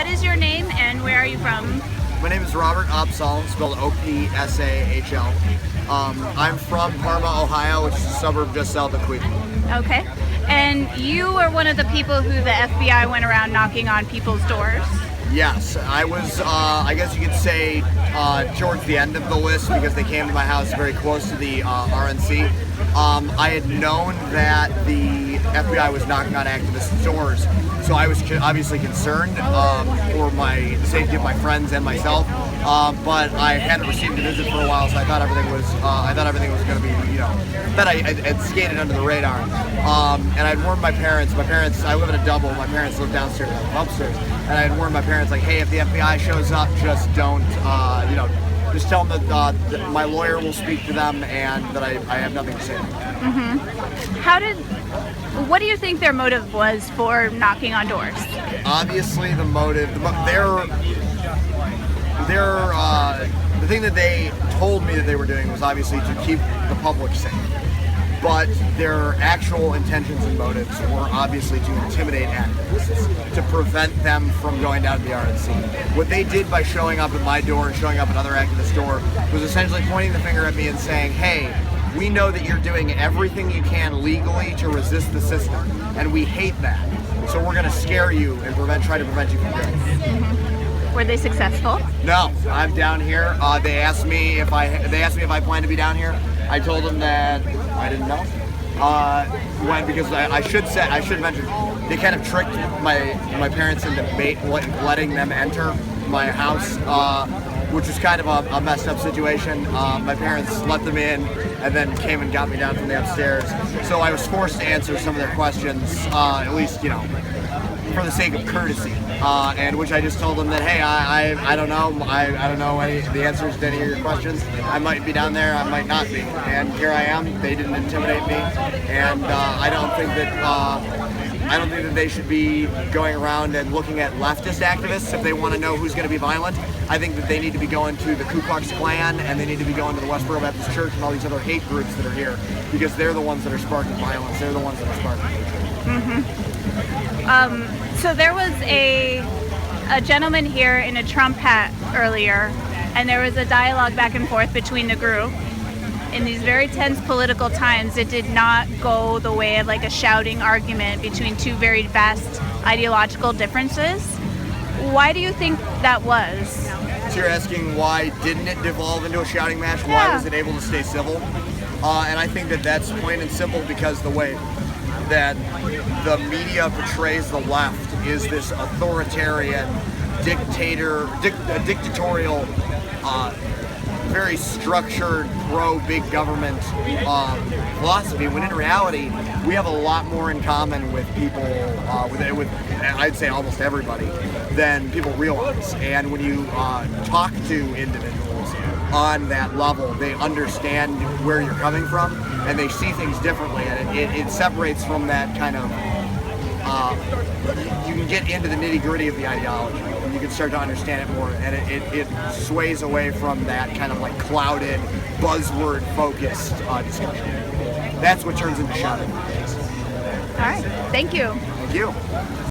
is your name and where are you from? My name is Robert Opsahl, spelled O-P-S-A-H-L. I'm from Parma, Ohio, which is a suburb just south of Cleveland. Okay. And you were one of the people who the FBI went around knocking on people's doors? Yes, I was, I guess you could say, towards the end of the list because they came to my house very close to the RNC. I had known that the FBI was knocking on activists' doors, so I was obviously concerned for the safety of my friends and myself. But I hadn't received a visit for a while, so I thought everything was going to be, that I had skated under the radar. And I'd warned my parents. I live in a double. My parents live downstairs, I live upstairs. And I had warned my parents, like, hey, if the FBI shows up, just don't, just tell them that my lawyer will speak to them and that I have nothing to say. Mm-hmm. What do you think their motive was for knocking on doors? Obviously, the thing that they told me that they were doing was obviously to keep the public safe. But their actual intentions and motives were obviously to intimidate activists, to prevent them from going down to the RNC. What they did by showing up at my door and showing up at other activists' door was essentially pointing the finger at me and saying, hey, we know that you're doing everything you can legally to resist the system, and we hate that. So we're going to scare you and try to prevent you from doing it. Mm-hmm. Were they successful? No, I'm down here. They asked me if I plan to be down here. I told them that I didn't know. Because I should mention they kind of tricked my parents into letting them enter my house, which was kind of a messed up situation. My parents let them in and then came and got me down from the upstairs. So I was forced to answer some of their questions, at least for the sake of courtesy, and which I just told them that, hey, I don't know, I don't know the answers to any of your questions. I might be down there, I might not be, and here I am. They didn't intimidate me, and I don't think that they should be going around and looking at leftist activists if they want to know who's going to be violent. I think that they need to be going to the Ku Klux Klan and they need to be going to the Westboro Baptist Church and all these other hate groups that are here, because they're the ones that are sparking violence. They're the ones that are sparking hatred. Mm-hmm. So there was a gentleman here in a Trump hat earlier, and there was a dialogue back and forth between the group. In these very tense political times, it did not go the way of like a shouting argument between two very vast ideological differences. Why do you think that was? So you're asking why didn't it devolve into a shouting match? Yeah. Why was it able to stay civil? And I think that that's plain and simple because the way that the media portrays the left is this authoritarian, dictatorial, very structured, pro-big government philosophy, when in reality, we have a lot more in common with people, with I'd say almost everybody, than people realize. And when you talk to individuals on that level, they understand where you're coming from, and they see things differently, and it separates from that kind of, you can get into the nitty-gritty of the ideology, and you can start to understand it more, and it sways away from that kind of like clouded, buzzword-focused discussion. That's what turns into shouting. All right, thank you. Thank you.